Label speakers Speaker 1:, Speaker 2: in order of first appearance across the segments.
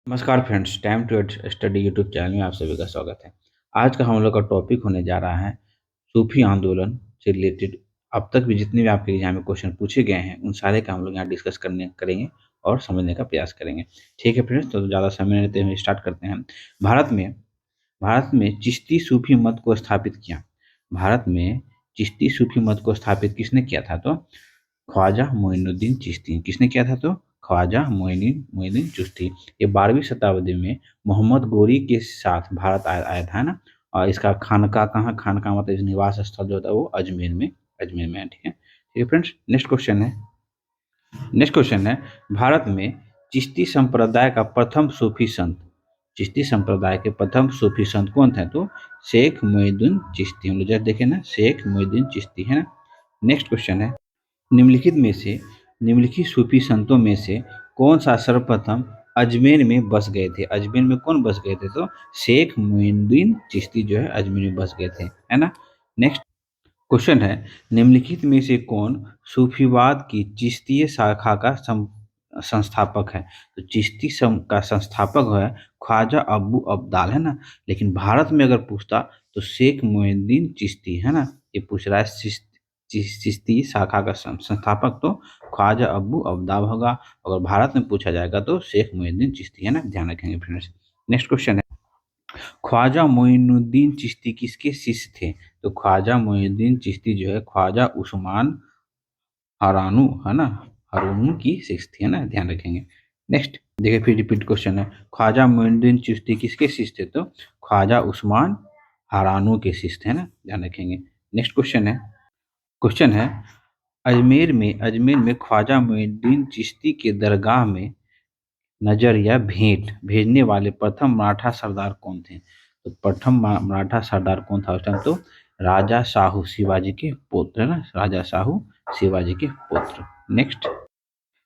Speaker 1: नमस्कार friends, time to study YouTube channel में आप सभी का स्वागत है। आज का हम लोग का टॉपिक होने जा रहा है सूफी आंदोलन से रिलेटेड। अब तक भी जितने भी आपके एग्जाम में क्वेश्चन पूछे गए हैं उन सारे का हम लोग यहाँ डिस्कस करने करेंगे और समझने का प्रयास करेंगे। ठीक है फ्रेंड्स, तो ज़्यादा समय नहीं लेते हुए स्टार्ट करते हैं। भारत में भारत में चिश्ती सूफी मत को स्थापित किया। भारत में चिश्ती सूफी मत को स्थापित किसने किया था? तो ख्वाजा मोइनुद्दीन चिश्ती। किसने किया था? तो ख्वाजा मोइनुद्दीन मोइनुद्दीन चिश्ती। ये 12वीं शताब्दी में मोहम्मद गोरी के साथ भारत आया आया था ना। और इसका खानका कहाँ? खानका मतलब इस निवास स्थल जो होता है वो अजमेर में है। ठीक है फ्रेंड्स, नेक्स्ट क्वेश्चन है भारत में चिश्ती संप्रदाय का प्रथम सूफी संत। चिश्ती संप्रदाय के प्रथम सूफी संत कौन थे? तो शेख मोइनुद्दीन चिश्ती। हम लोग जस्ट देखे ना, शेख मोइनुद्दीन चिश्ती है ना। नेक्स्ट क्वेश्चन है निम्नलिखित में से निम्नलिखित सूफी संतों में से कौन सा सर्वप्रथम अजमेर में बस गए थे? अजमेर में कौन बस गए थे? तो शेख मोइनुद्दीन चिश्ती जो है अजमेर में बस गए थे, है ना। नेक्स्ट क्वेश्चन है निम्नलिखित में से कौन सूफीवाद की चिश्तीय शाखा का संस्थापक है? तो का संस्थापक है ख्वाजा अब्बू अब्दाल, है ना। लेकिन भारत में अगर पूछता तो शेख मोइनुद्दीन चिश्ती, है ना। ये पूछ रहा है चिश्ती शाखा का संस्थापक तो ख्वाजा अब्बू अब्दाल होगा। अगर भारत में पूछा जाएगा तो शेख मोइनुद्दीन चिश्ती, है ना, ध्यान रखेंगे फ्रेंड्स। नेक्स्ट क्वेश्चन है ख्वाजा मोइनुद्दीन चिश्ती किसके शिष्य थे? तो ख्वाजा मोइनुद्दीन चिश्ती जो है ख्वाजा उस्मान हरानू, है ना, हारूनी की शिष्य थे, है ना, ध्यान रखेंगे। नेक्स्ट देखिए, फिर रिपीट क्वेश्चन है ख्वाजा मोइनुद्दीन चिश्ती किसके शिष्य थे? तो ख्वाजा उस्मान हरानू के शिष्य थे, है ना, ध्यान रखेंगे। नेक्स्ट क्वेश्चन है अजमेर में ख्वाजा मोइनुद्दीन चिश्ती के दरगाह में नजर या भेंट भेजने वाले प्रथम मराठा सरदार कौन थे? तो प्रथम मराठा सरदार कौन था उस टाइम? तो राजा साहू शिवाजी के पुत्र, है ना, राजा साहू शिवाजी के पुत्र। नेक्स्ट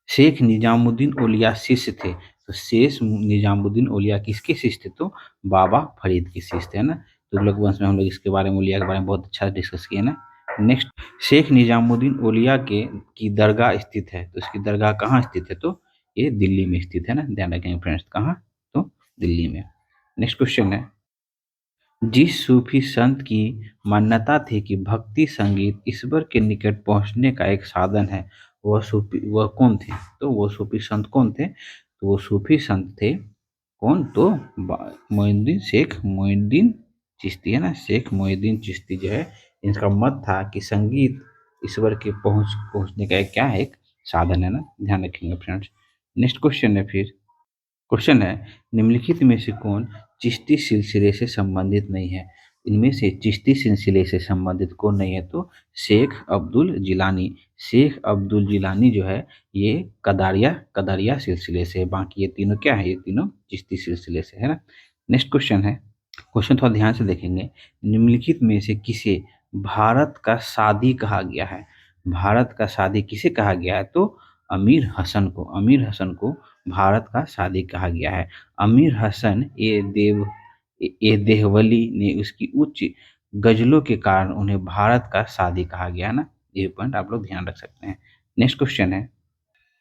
Speaker 1: शेख निजामुद्दीन औलिया शिष्य थे। तो शेष निजामुद्दीन औलिया किसके शिष्य थे? तो बाबा फरीद के शिष्य थे, है ना। तुगलक वंश में हम लोग इसके बारे में, औलिया के बारे में बहुत अच्छा डिस्कस किए ना। नेक्स्ट शेख निजामुद्दीन औलिया के की दरगाह स्थित है। तो इसकी दरगाह कहाँ स्थित है? तो ये दिल्ली में स्थित है ना, ध्यान रखेंगे फ्रेंड्स, कहाँ? तो दिल्ली में। नेक्स्ट क्वेश्चन है जिस सूफी संत की मान्यता थी कि भक्ति संगीत ईश्वर के निकट पहुंचने का एक साधन है, वह कौन थे? तो वो सूफी संत कौन थे? तो वो सूफी संत थे कौन? तो मोइनुद्दीन शेख मोइनुद्दीन चिश्ती, है ना। शेख मोइनुद्दीन चिश्ती जो है, इनका मत था कि संगीत ईश्वर के पहुंचने का एक क्या है? एक साधन है ना, ध्यान रखेंगे फ्रेंड्स। नेक्स्ट क्वेश्चन है निम्नलिखित में से कौन चिश्ती सिलसिले से संबंधित नहीं है? इनमें से चिश्ती सिलसिले से संबंधित कौन नहीं है? तो शेख अब्दुल जिलानी। शेख अब्दुल जिलानी जो है ये कदारिया कदारिया सिलसिले से है। बाकी ये तीनों क्या है? ये तीनों चिश्ती सिलसिले से, है ना। नेक्स्ट क्वेश्चन थोड़ा ध्यान से देखेंगे। निम्नलिखित में से किसे भारत का सादी कहा गया है? भारत का सादी किसे कहा गया है? तो अमीर हसन को भारत का सादी कहा गया है। अमीर हसन ए देहवली ने उसकी उच्च गजलों के कारण उन्हें भारत का सादी कहा गया है ना। ये पॉइंट आप लोग ध्यान रख सकते हैं। नेक्स्ट क्वेश्चन है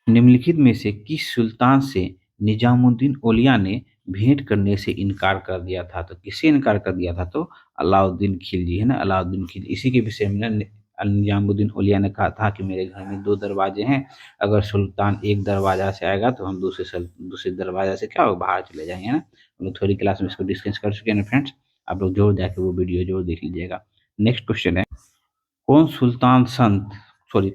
Speaker 1: निम्नलिखित में से किस सुल्तान से निजामुद्दीन औलिया ने भेंट करने से इनकार कर दिया था? तो किससे इनकार कर दिया था? तो अलाउद्दीन खिलजी, है ना, अलाउद्दीन खिलजी। इसी के विषय में ना निजामुद्दीन औलिया ने कहा था कि मेरे घर में दो दरवाजे हैं, अगर सुल्तान एक दरवाजा से आएगा तो हम दूसरे दरवाजा से क्या होगा? बाहर चले जाएंगे, है ना। हम लोग थोड़ी क्लास में इसको डिस्कस कर चुके हैं फ्रेंड्स। आप लोग जरूर जाके वो वीडियो जरूर देख लीजिएगा। नेक्स्ट क्वेश्चन है कौन सुल्तान संत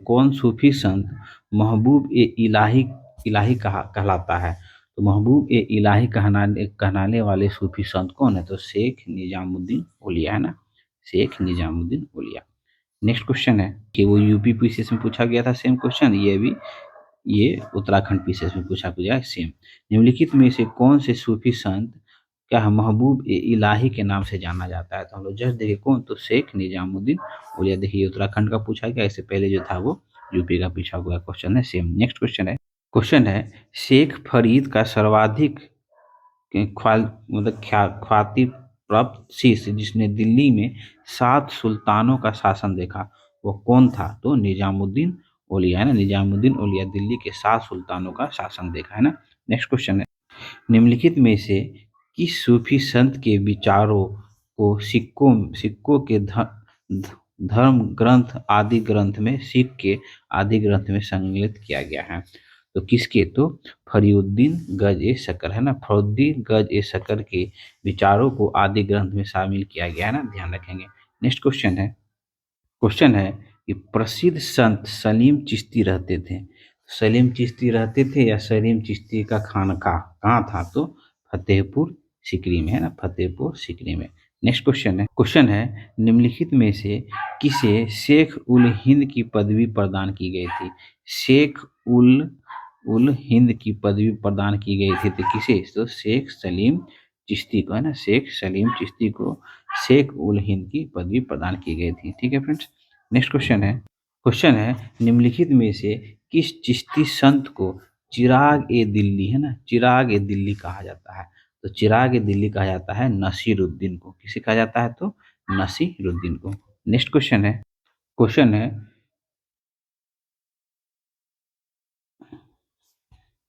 Speaker 1: कौन सूफी संत महबूब ए इलाही इलाही कहलाता है? तो महबूब ए इलाही कहलाने वाले सूफी संत कौन है? तो शेख निजामुद्दीन औलिया, है ना, शेख निजामुद्दीन औलिया। नेक्स्ट क्वेश्चन है कि वो यूपी पीसीएस में पूछा गया था सेम क्वेश्चन, ये उत्तराखंड पीसीएस में पूछा गया है सेम। निम्नलिखित में से कौन से सूफी संत क्या है महबूब ए इलाही के नाम से जाना जाता है? तो हम लोग जस्ट देखिए कौन? तो शेख निजामुद्दीन औलिया। देखिए उत्तराखंड का पूछा गया, इससे पहले जो था वो यूपी का पूछा हुआ क्वेश्चन है सेम। नेक्स्ट क्वेश्चन है शेख फरीद का सर्वाधिक ख्याति प्राप्त शिष्य जिसने दिल्ली में 7 सुल्तानों का शासन देखा, वो कौन था? तो निजामुद्दीन औलिया, है ना। निजामुद्दीन औलिया दिल्ली के 7 सुल्तानों का शासन देखा, है ना। नेक्स्ट क्वेश्चन है निम्नलिखित में से किस सूफी संत के विचारों को सिक्कों सिक्कों के धर्म ग्रंथ आदि ग्रंथ में सिख के आदि ग्रंथ में सम्मिलित किया गया है? तो किसके? तो फरीउद्दीन गज ए शकर, है ना, फरीउद्दीन गज ए शकर के विचारों को आदि ग्रंथ में शामिल किया गया है ना, ध्यान रखेंगे। नेक्स्ट क्वेश्चन है कि प्रसिद्ध संत सलीम चिश्ती रहते थे। सलीम चिश्ती रहते थे या सलीम चिश्ती का खानका कहाँ था? तो फतेहपुर सीकरी में, है ना, फतेहपुर सीकरी में। नेक्स्ट क्वेश्चन है निम्नलिखित में से किसे शेख उल हिंद की पदवी प्रदान की गई थी? शेख उल उल हिंद की पदवी प्रदान की गई थी तो किसे? तो शेख सलीम चिश्ती को, है ना, शेख सलीम चिश्ती को शेख उल हिंद की पदवी प्रदान की गई थी। ठीक है फ्रेंड्स। नेक्स्ट क्वेश्चन है निम्नलिखित में से किस चिश्ती संत को चिराग ए दिल्ली, है ना, चिराग ए दिल्ली कहा जाता है? तो चिराग ए दिल्ली कहा जाता है नसीरुद्दीन को। किसे कहा जाता है? तो नसीरुद्दीन को। नेक्स्ट क्वेश्चन है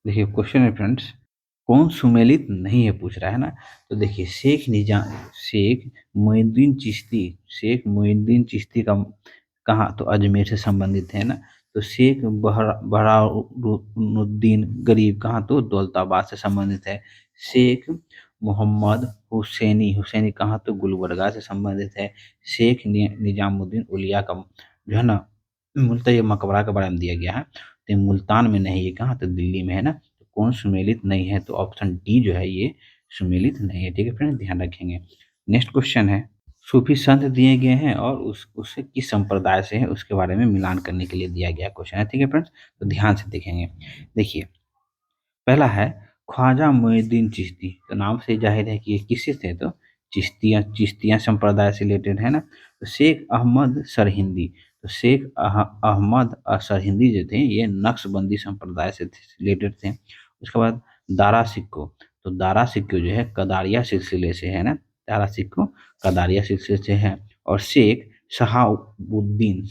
Speaker 1: देखिए, क्वेश्चन है फ्रेंड्स, कौन सुमेलित नहीं है पूछ रहा है ना। तो देखिए, शेख मोइनुद्दीन चिश्ती, शेख मोइनुद्दीन चिश्ती का कहाँ? तो अजमेर से संबंधित है ना। तो शेख बहराउद्दीन गरीब कहाँ? तो दौलताबाद से संबंधित है। शेख मोहम्मद हुसैनी हुसैनी कहाँ? तो गुलबर्गा से संबंधित है। शेख निजामुद्दीन उलिया का जो है ना, मूलतः ये मकबरा के बारे में दिया गया है, तो ये मुल्तान में नहीं, ये कहाँ? तो दिल्ली में है ना। तो कौन सुमेलित नहीं है? तो ऑप्शन डी जो है ये सुमेलित नहीं है। ठीक है फ्रेंड, ध्यान रखेंगे। नेक्स्ट क्वेश्चन है, सूफी संत दिए गए हैं और उससे किस संप्रदाय से है उसके बारे में मिलान करने के लिए दिया गया क्वेश्चन है। ठीक है फ्रेंड्स, तो ध्यान से देखेंगे। देखिए, पहला है ख्वाजा मोइनुद्दीन चिश्ती, तो नाम से जाहिर है कि ये किससे थे? तो चिश्तियाँ संप्रदाय से रिलेटेड है ना। तो शेख अहमद सरहिंदी, तो शेख अहमद सरहिंदी जो थे ये नक्शबंदी संप्रदाय से रिलेटेड थे। उसके बाद दारा सिक्को, तो दारा सिक्को जो है कदारिया सिलसिले से है ना, दारा सिक्को कदारिया सिलसिले से है। और शेख शहाबुद्दीन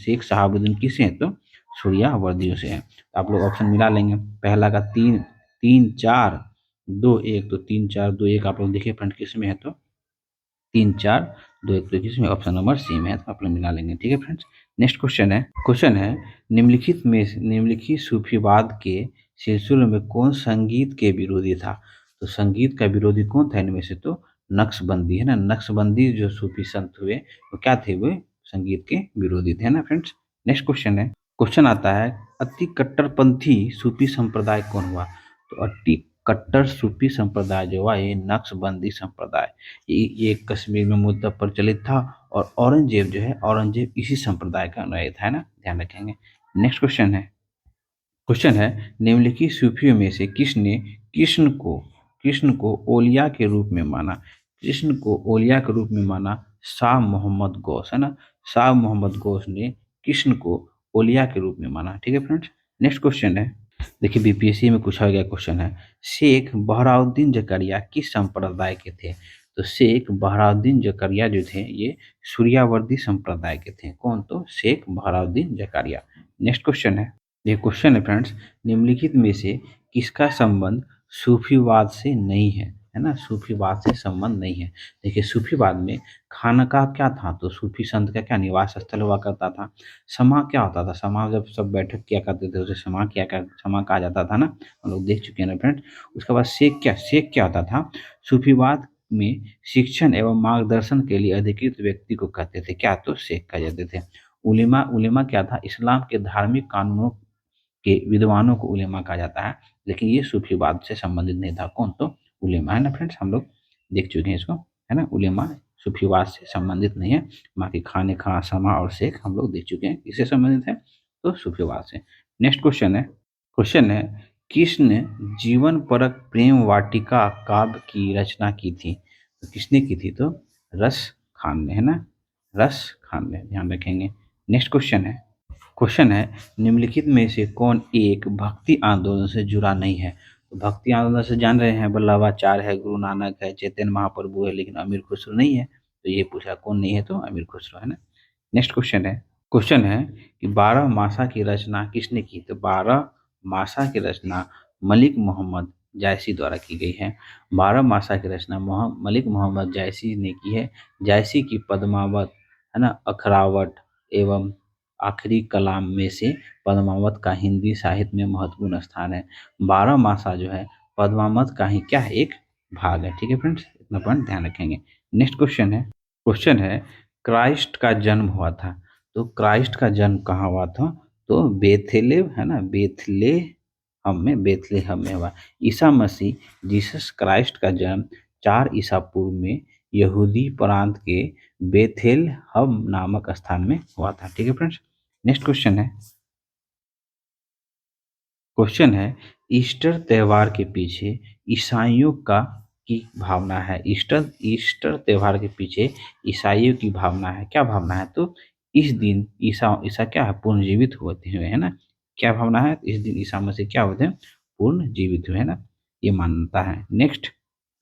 Speaker 1: किससे हैं? तो सूर्यावर्दियों से है। तो आप लोग ऑप्शन मिला लेंगे, पहला का तीन तीन चार दो एक, तो तीन चार दो एक आप लोग देखिए फ्रेंड किस में है? तो तीन चार दो एक, तो किसमें? ऑप्शन नंबर सी में है, तो आप लोग मिला लेंगे। ठीक है फ्रेंड्स। नेक्स्ट क्वेश्चन है निम्नलिखित सूफीवाद के सिलसिले में कौन संगीत के विरोधी था? तो संगीत का विरोधी कौन था इनमें से? तो नक्शबंदी, है ना, नक्शबंदी जो सूफी संत हुए वो क्या थे? वे संगीत के विरोधी थे ना फ्रेंड्स। नेक्स्ट क्वेश्चन आता है, अति कट्टरपंथी सूफी संप्रदाय कौन हुआ? तो अति कट्टर सूफी संप्रदाय जो हुआ ये नक्शबंदी संप्रदाय, ये कश्मीर में मुद्दा प्रचलित था। और औरंगजेब जो है, औरंगजेब इसी संप्रदाय का अनुयायी था, है ना, ध्यान रखेंगे। नेक्स्ट क्वेश्चन है निम्नलिखित सूफियों में से किसने कृष्ण को ओलिया के रूप में माना? कृष्ण को ओलिया के रूप में माना शाह मोहम्मद गौस, है ना, शाह मोहम्मद गौस ने कृष्ण को ओलिया के रूप में माना। ठीक है फ्रेंड्स। नेक्स्ट क्वेश्चन है, देखिए बीपीएससी में पूछा गया क्वेश्चन है, शेख बहराउद्दीन जकरिया किस संप्रदाय के थे? तो शेख बहराउद्दीन जकरिया जो थे ये सूर्यावर्दी संप्रदाय के थे। कौन? तो शेख बहराउद्दीन जकरिया। नेक्स्ट क्वेश्चन है फ्रेंड्स, निम्नलिखित में से किसका संबंध सूफीवाद से नहीं है ना, सूफीवाद से संबंध नहीं है। देखिए, सूफीवाद में खानका क्या था? तो सूफी संत का क्या निवास स्थल हुआ करता था। समा क्या होता था? समा जब सब बैठक किया करते थे उसे समा कहा जाता था ना, हम लोग देख चुके हैं ना फ्रेंड्स। उसके बाद शेख क्या होता था? सूफीवाद में शिक्षण एवं मार्गदर्शन के लिए अधिकृत व्यक्ति को कहते थे। क्या? तो शेख कहा जाते थे। उलेमा क्या था? इस्लाम के धार्मिक कानूनों के विद्वानों को उलेमा कहा जाता है, लेकिन ये सूफीवाद से संबंधित नहीं था। कौन? तो उलेमा, है ना फ्रेंड्स, हम लोग देख चुके हैं इसको, है ना। उलेमा सूफीवाद से संबंधित नहीं है। बाकी खाने खा समा और शेख हम लोग देख चुके हैं किससे संबंधित है? तो सूफीवाद से। नेक्स्ट क्वेश्चन है किसने जीवन परक प्रेम वाटिका काव्य की रचना की थी? तो किसने की थी? तो रस खान ने, है ना, रस खान ने, ध्यान रखेंगे। नेक्स्ट क्वेश्चन है निम्नलिखित में से कौन एक भक्ति आंदोलन से जुड़ा नहीं है? तो भक्ति आंदोलन से जान रहे हैं, वल्लभाचार्य है, गुरु नानक है, चैतन्य महाप्रभु है, लेकिन अमीर खुसरो नहीं है। तो ये पूछा कौन नहीं है? तो अमीर खुसरो, है ना। नेक्स्ट क्वेश्चन है कि 12 मासा की रचना किसने की? तो 12 मासा की रचना मलिक मोहम्मद जायसी द्वारा की गई है। बारहमासा की रचना मलिक मोहम्मद जायसी ने की है। जायसी की पद्मावत, है ना, अखरावट एवं आखिरी कलाम में से पद्मावत का हिंदी साहित्य में महत्वपूर्ण स्थान है। बारहमासा जो है पद्मावत का ही क्या है, एक भाग है। ठीक है फ्रेंड्स, इतना पॉइंट ध्यान रखेंगे। नेक्स्ट क्वेश्चन है क्राइस्ट का जन्म हुआ था। तो क्राइस्ट का जन्म कहाँ हुआ था? तो बेथलेम, है ना, बेथलेहम में हुआ। ईसा मसीह जीसस क्राइस्ट का जन्म 4 ईसा पूर्व में यहूदी प्रांत के बेथेलहम नामक स्थान में हुआ था। ठीक है फ्रेंड्स। नेक्स्ट क्वेश्चन है ईस्टर त्योहार के पीछे ईसाइयों का की भावना है। ईस्टर ईस्टर त्योहार के पीछे ईसाइयों की भावना है। क्या भावना है? तो इस दिन ईसा ईसा क्या है, पुनर्जीवित होते हुए, है ना। क्या भावना है? इस दिन ईसा मसीह क्या होते हैं, पुनर्जीवित हुए, है ना, ये मान्यता है। नेक्स्ट,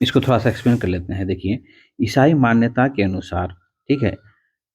Speaker 1: इसको थोड़ा सा एक्सप्लेन कर लेते हैं। देखिए, ईसाई मान्यता के अनुसार, ठीक है,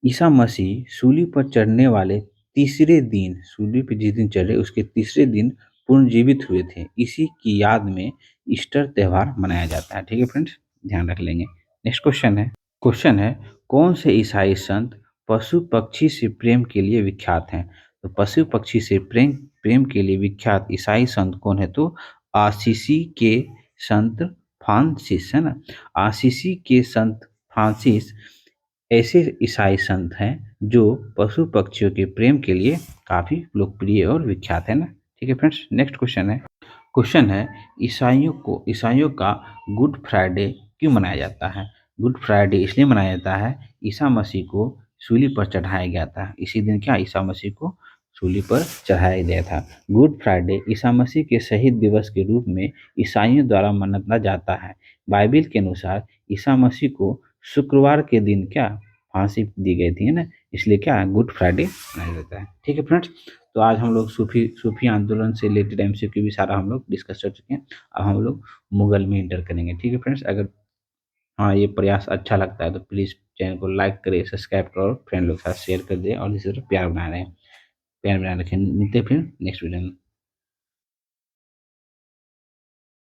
Speaker 1: ईसा मसीह सूली पर चढ़ने वाले तीसरे दिन, सूली पे जिस दिन चढ़े उसके तीसरे दिन पुनर्जीवित हुए थे। इसी की याद में ईस्टर त्योहार मनाया जाता है। ठीक है फ्रेंड्स, ध्यान रख लेंगे। नेक्स्ट क्वेश्चन है कौन से ईसाई संत पशु पक्षी से प्रेम के लिए विख्यात हैं? तो पशु पक्षी से प्रेम प्रेम के लिए विख्यात ईसाई संत कौन है? तो आसीसी के संत फ्रांसिस, है ना। आसीसी के संत फ्रांसिस ऐसे ईसाई संत हैं जो पशु पक्षियों के प्रेम के लिए काफी लोकप्रिय और विख्यात है ना। ठीक है फ्रेंड्स। नेक्स्ट क्वेश्चन है ईसाइयों का गुड फ्राइडे क्यों मनाया जाता है? गुड फ्राइडे इसलिए मनाया जाता है, ईसा मसीह को सूली पर चढ़ाया गया था। इसी दिन क्या, ईसा मसीह को सूली पर चढ़ाया गया था। गुड फ्राइडे ईसा मसीह के शहीद दिवस के रूप में ईसाइयों द्वारा मनाया जाता है। बाइबिल के अनुसार ईसा मसीह को शुक्रवार के दिन क्या, फांसी दी गई थी, है ना। इसलिए क्या, गुड फ्राइडे मनाया जाता है। ठीक है फ्रेंड्स। तो आज हम लोग सूफी आंदोलन से रिलेटेड एमसीक्यू भी सारा हम लोग डिस्कस कर चुके हैं। अब हम लोग मुगल में इंटर करेंगे। ठीक है फ्रेंड्स। अगर हाँ ये प्रयास अच्छा लगता है तो प्लीज़ चैनल को लाइक करें, सब्सक्राइब करो, फ्रेंड लोग के साथ शेयर कर दें और इसी तरह प्यार बनाए रखें। मिलते हैं फिर नेक्स्ट वीडियो में।